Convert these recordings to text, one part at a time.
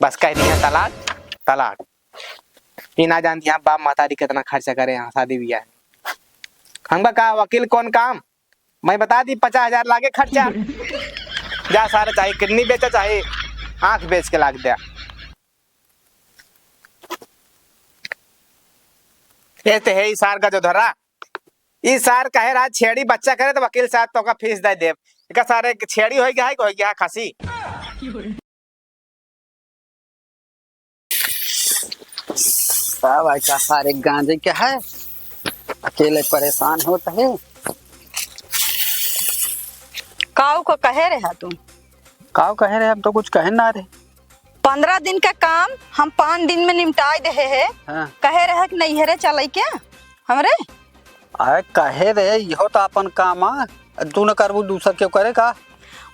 बस कह रही है तलाक तलाक। ये ना जानती हैं बाप मातारी कितना खर्चा करे यहाँ शादी ब्याह में। हमका कहा वकील कौन काम, मैं बता दी 50,000 लागे खर्चा। जा सारा चाहे किडनी बेचा चाहे आंख बेच के लाग दिया। ये तो है इस सार का जो धरा इस सार कहे रहा छेड़ी बच्चा करे तो वकील साहब तो का फीस दे देव का सारे छेड़ी हो गया खासी। सब ऐसा सारे गांजे क्या है, अकेले परेशान होता है। काऊ को कहे रहे तुम? काव कहे रहे, हम तो कुछ कहे ना रहे। 15 दिन का काम हम 5 दिन में निपटाए दे है। हाँ। कहे रहे कि नहीं हेरे चल क्या हमरे? अरे कहे रहे यो तो अपन काम आ, तू न करबू दूसर क्यों करे का?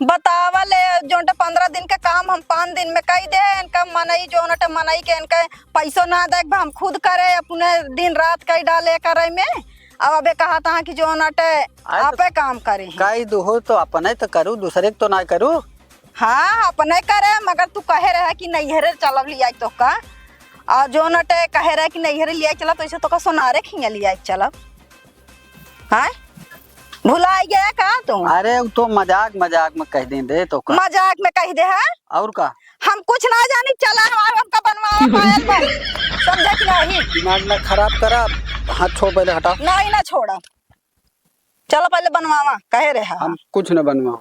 बतावल जो 15 दिन का काम हम 5 दिन में कही दे। इनका मनई जो मनई के इनका पैसों ना दे हम खुद करे अपने दिन रात कई डाले करे में। अब अबे कहा था कि जो नटे आपे काम करे कई दो तो अपने तो करूँ, दूसरे तो ना करूँ। हाँ अपने करे, मगर तू कहे रहे कि नहीं हेरे चलब लिया तो का, और जो नटे कहे रहे कि नहीं हेरे लिया चला तो इसे तो का सोनारे खिंगा लिया चलब। हाँ भुला गया का तुम? अरे तो मजाक मजाक में कह दे तो का? मजाक में कह दे है और का? हम कुछ ना जानी चला हमका बनवावा पायल पर समझा कि नहीं? दिमाग ना खराब करा, हाथ छोड़ पहले हटा। नहीं ना छोड़ा, चलो पहले बनवावा कहे रहे हम कुछ न बनवाओ।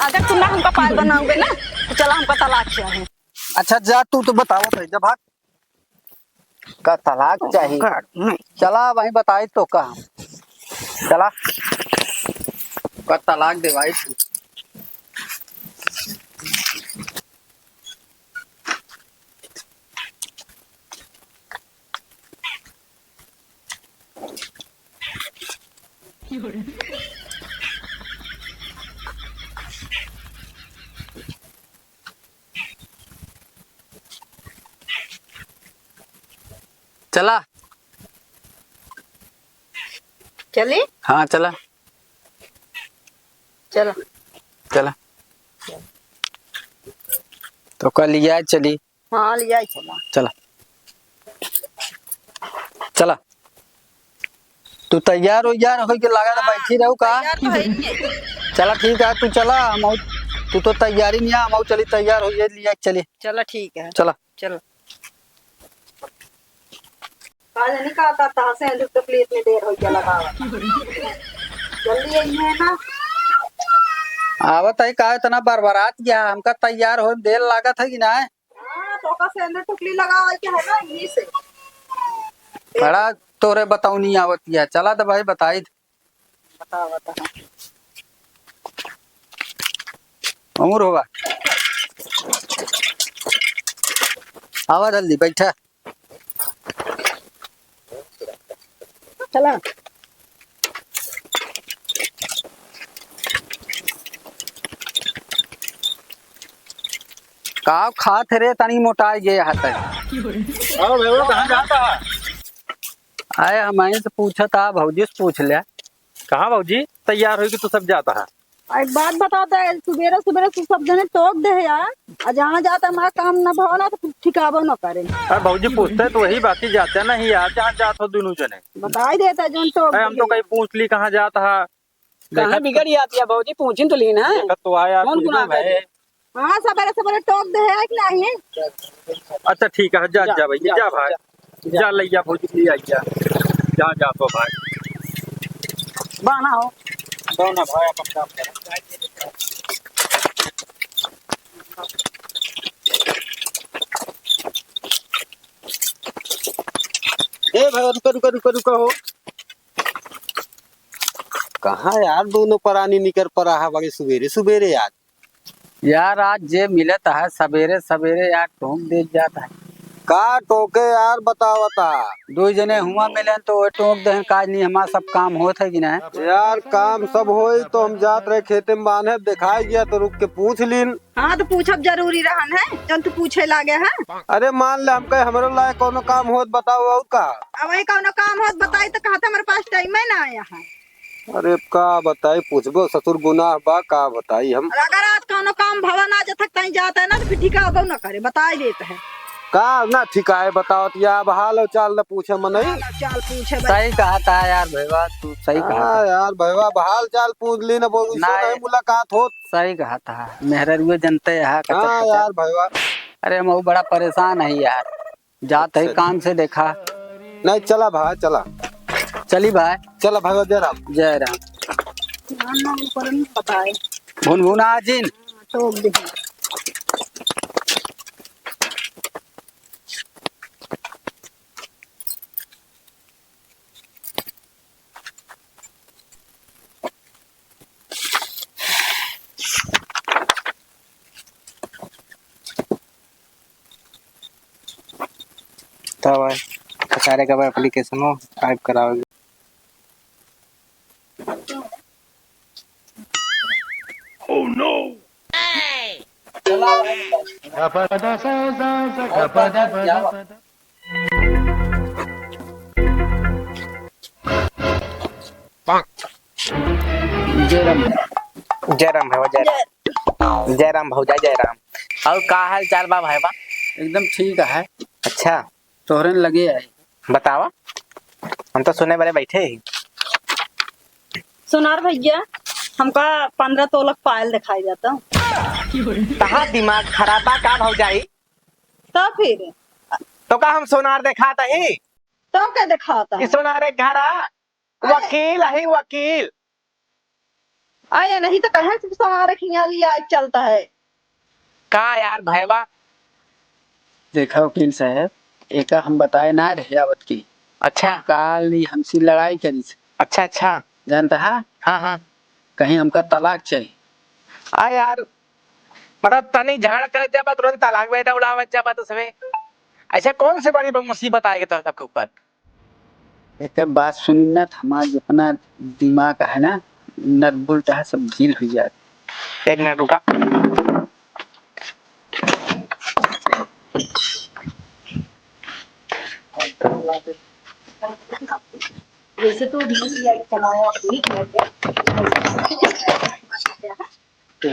अगर तुम ना हमका पायल बनाओगे ना तो चला हमका तलाक चाहिए। अच्छा जा तू तो बताओ भाई, जब भाग का तलाक चाहिए। चला वही बताई तो का, चला का तलाक दिवाई तू। चला चली हाँ चला चलो चला तो कल लिया चली। हाँ लिया चला चला चला तू तैयार हो यार, हो के लगा बैठी रहू का? तो है ही। चला ठीक है तू चला, हम तू तो तैयारी नहीं है, हम चली तैयार हो ये लिया चली। चलो ठीक है चला चलो। आज नहीं कहता था से तो प्लेट में देर हो गया लगावा जल्दी आई है ना। आवत है का इतना बरबरात गया, हमका तैयार हो देर लागत है कि ना? हां तो का से अंदर टुकली लगावा के है ना यही से बड़ा तोरे बताऊ नहीं आवत है। चला तो भाई बताई बता उम्र होगा। आवा जल्दी बैठा। चला का खात रे तनी मोटा गए हाथ है। कहाँ जाता है? आए हमारे से पूछा था, भौजी से पूछ लिया। कहाँ भाजी तैयार हो कि तू सब जाता है? एक बात बताता है सुबेरे सुबेरे तू सब जने टोक दे यार, और जहाँ जाता हमारा काम न भावना तो ठिकाबो न करे। अरे भाजी पूछते तो वही बाकी जाते ना ही यार, जहाँ जात हो दोनों जने। बता ही देता जो टोक हम तो कहीं पूछ ली कहाँ जाता है। कहाँ बिगड़ जाती है भौजी, पूछी तो ली ना। तो आया कौन गुनाह करे? हाँ सवेरे सवेरे टोक दे है कि नहीं? अच्छा ठीक है जा जा भैया जा भाई जा लिया भौजी ले आइया जहाँ जा तो भाई बाना हो दोनों भाई अपन काम करें। ए भाई रुको रुको रुको रुको हो, कहाँ यार दोनों परानी निकर पड़ा है बड़े सुबेरे सुबेरे यार। यार आज जे मिलता है सवेरे सवेरे यार टोक दे जाता है। का टोके यार बतावता? दो जने हुआ मिले तो वो टोक दे, काज नहीं हमारा सब काम होता है कि ना? यार काम सब होई तो हम जात रहे खेते में बांधे, दिखाई गया तो रुक के पूछ लीन। हाँ तो पूछब जरूरी रहन है जन तू पूछे लागे है। अरे मान ले हमके हमरे लायक कोनो काम होत बताओ और का? अब वही कौनो काम हो बताई तो कहता हमारे पास टाइम है ना आया है। अरे का बताई पूछबो ससुर गुनाह बा का बताई हम। अगर आज कोनो काम भवन आ जाता कहीं जाता है ना तो फिर ठीक है न करे बता देते है का ना ठिकाए बताओ या अब हाल चाल न पूछे मन नहीं। चाल पूछे भाई। सही कहा था यार भैया, तू सही कहा हाँ था। यार भैया हाल चाल पूछ ली न बोल ना, नहीं मुलाकात हो। सही कहा था मेहररुए जनते यहाँ हाँ यार भैया। अरे मैं बड़ा परेशान है यार, जाते ही काम से देखा। नहीं चला भाई चला। चली भाई। चला भैया जय राम। जय राम। ना ऊपर नहीं बताए भुनभुना जिन तो दे तब सारे का एप्लीकेशन हो टाइप कराओगे। जय राम। जय राम भाई जय राम। जय राम भौजा जय राम। और का हाल चाल बा भाई बा? एकदम ठीक है। अच्छा तोहरे लगे है। बतावा, हम तो सुने वाले बैठे ही। सुनार भैया हमका 15 तोलक पायल दिखाई देता कहा दिमाग खराब बा का भौजाई? तो फिर तो का हम सोनार देखा ही तो क्या दिखाता है? सोनारे घरा वकील है वकील। आया नहीं तो कहे से सवार खियाली आज चलता है। का यार भाईवा? देखा वकील साहब, एक हम बताए ना रेहावत की। अच्छा काल ही हमसे लड़ाई करी से। अच्छा अच्छा जानता है, हाँ हाँ। कहीं हमका तलाक चाहिए। आ यार मतलब तनी झगड़ा करे जब तुरंत तलाक बेटा उड़ावे जब तो सवे ऐसा कौन से बड़ी मुसीबत आएगी तो सबके ऊपर? एक बात सुनी ना, हमारा जितना दिमाग है ना नट बोल्ट है सब ढील हो जाए। एक मिनट रुका। वैसे तो चलाया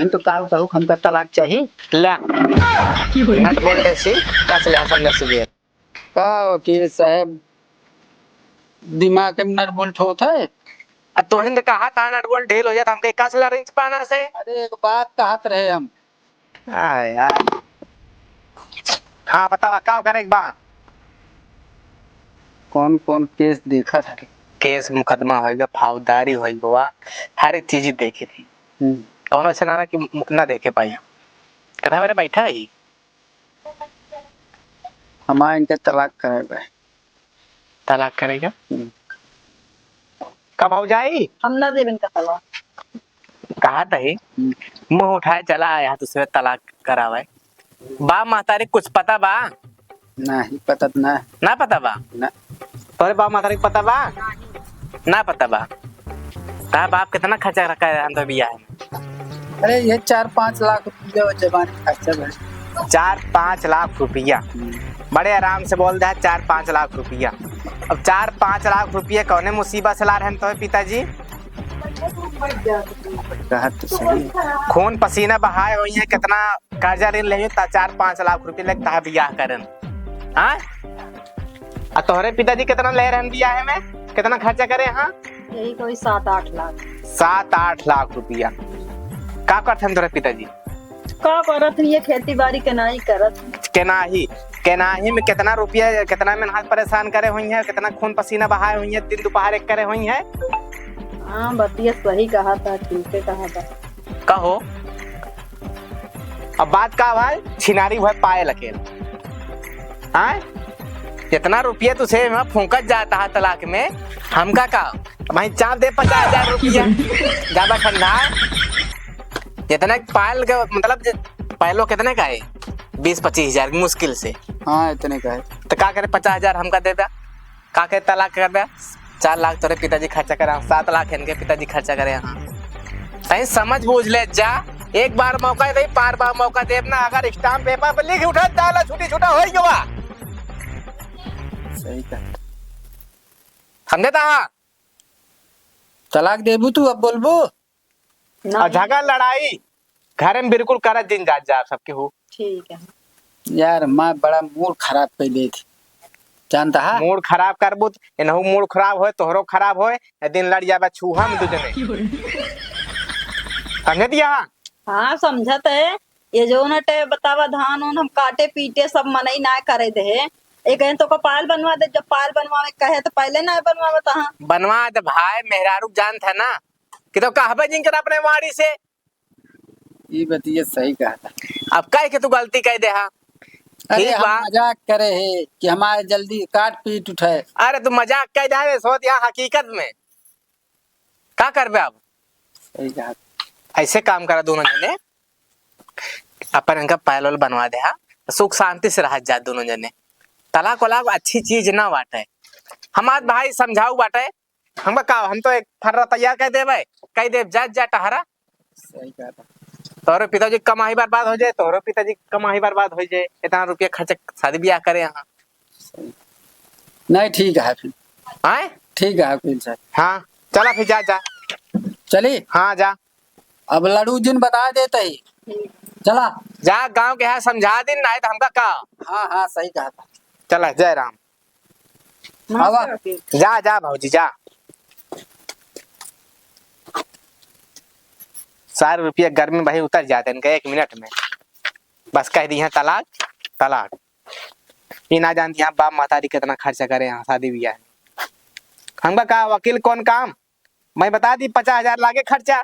तो काल कहूँ हमका तलाक चाहिए। ला नट बोल्ट से कस ले हसन से बेर का वकील साहब, दिमाग में नट बोल्ट होता है। तोहन ने कहा था नट बोल्ट ढील हो जाता हमके कस ला रिंच पाना से। अरे एक बात कहत रहे हम। आ यार हाँ बतावा का करे एक बात। कौन कौन केस देखा था? केस मुकदमा होएगा फौजदारी होएगा हर एक चीज देखी थी। कौन ऐसा ना कि ना देखे पाई कथा मेरे बैठा ही हमारे इनके तलाक करेगा। तलाक करेगा कब हो जाई? हम ना देवन का तलाक। कहा था मुंह उठाए चला आया दूसरे तलाक करावे। बा महतारी कुछ पता बा? नहीं पता ना। ना पता बा ना। तोरे बाप महतारी पता बा? ना पता बा। ता बाप कितना खर्चा रखा है अंदर बिया है? अरे ये 4-5 लाख रुपया जवान खर्चा है। 4-5 लाख रुपया बड़े आराम से बोल दे 4-5 लाख रुपया। अब 4-5 लाख रुपया कौने मुसीबत से ला रहे हैं तो पिताजी? कहा तो सही। खून पसीना बहाए हुई है कितना कर्जा ऋण ले 4-5 लाख रुपया लगता है बियाह करन। हाँ तोहरे पिताजी कितना ले रहे हैं बियाह में? कितना खर्चा करे? हाँ यही कोई 7-8 लाख। 7-8 लाख रुपया का करते हैं तोरे पिताजी? का करत ये खेती बाड़ी के नहीं करत। केनाही में कितना रुपया कितना मेहनत परेशान करे हुई है, कितना खून पसीना बहाए हुई है, दिन दोपहर एक करे हुई है। हाँ बतिया सही कहा था, ठीक है कहा था। कहो अब बात का भाई छिनारी हुआ पाए लकेल। हाँ इतना रुपया तुझे फूकत जाता है तलाक में, हमका का भाई चाप दे 50,000 रुपया ज्यादा ठंडा जितना पायल का मतलब पहलो कितने का है? 20-25 हजार मुश्किल से। हाँ इतने का है तो का करे 50,000 हमका दे दा का करे तलाक कर दे। 4 लाख तोरे पिताजी खर्चा करे, 7 लाख इनके पिताजी खर्चा करे। यहाँ सही समझ बूझ ले जा, एक बार मौका दे बार बार मौका दे ना। अगर स्टाम्प पेपर पर लिख उठा डाला छुट्टी छुटा हो गया। सही का समझे था? तलाक देबू तू अब बोलबू? और झगड़ा लड़ाई घर में बिल्कुल करत दिन जात जा सबके हो। ठीक है। यार मैं बड़ा मूड खराब कर दी थी, जानता है? मूड खराब करबू एनहु मूड खराब होए तोहरो खराब होए दिन लड़ जाबे छूहा में तुझने समझ दिया। हाँ समझत है। ये जो न टे बतावा धान उन हम काटे पीटे सब मनई ना करे दे। एक तो कपाल बनवा दे, जब पाल बनवावे कहे तो पहले ना बनवावे तहा। बनवा दे भाई, मेहरारू जान था ना कि तो कहबे जिनकर अपने वाड़ी से। ये बतिए सही कहा था। अब कह के तू गलती कह दे। हाँ अरे ठीक हम बा। मजाक करे है कि हमारे जल्दी काट पीट उठाए। अरे तू मजाक कह दे सोच यहाँ हकीकत में क्या करबे। अब सही कहा। ऐसे काम करा दोनों जने, अपन इनका पैलोल बनवा दे। हाँ सुख शांति से रह जा दोनों जने। तलाक वलाक अच्छी चीज ना बाटे। हमार भाई समझाऊ बाटे। हम का हम तो एक फर्रा तैयार कर देवे, कह दे जा जा टहरा। सही कहा था। तोहरे पिताजी की कमाई बर्बाद हो जाए, तोहरे पिताजी की कमाई बर्बाद हो जाए, इतना रुपया खर्च शादी ब्याह करे यहाँ। नहीं ठीक है फिर, आए ठीक है फिर सर। हाँ चला फिर जा जा। चली हाँ जा अब लड़ू जिन बता देते ही। चला जा गांव के यहाँ समझा दिन नहीं तो हमका का। हाँ हाँ सही कहा था। चला जय राम। आवा। जा जा भाजी जा। 4 रुपया गर्मी भाई उतर जाते हैं इनका 1 मिनट में। बस कह दी है तलाक तलाक। ये ना जानती यहाँ बाप मातारी कितना खर्चा करे यहाँ शादी ब्याह में। हमका कहा वकील कौन काम, मैं बता दी 50,000 लागे खर्चा।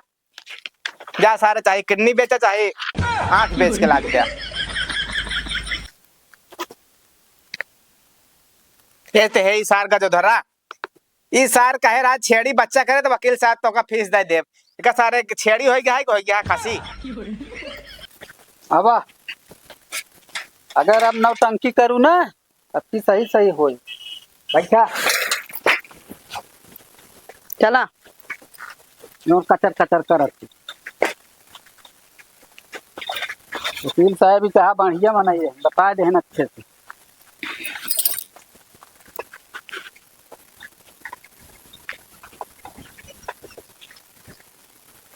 जा सारे चाहे किडनी बेचा चाहे आंख बेच के लाग दिया। ये तो है इस सार का जो धरा। इस सार कहे रहा छेड़ी बच्चा करे तो वकील साहब तो का फीस दे देव। इका सारे छेड़ी हो गया खासी। आवा अगर अब नौटंकी करूँ ना तब की सही सही हो बैठा। चला नोट कचर कचर कर वकील साहब भी कहा बढ़िया बनाइए, बता दे अच्छे से।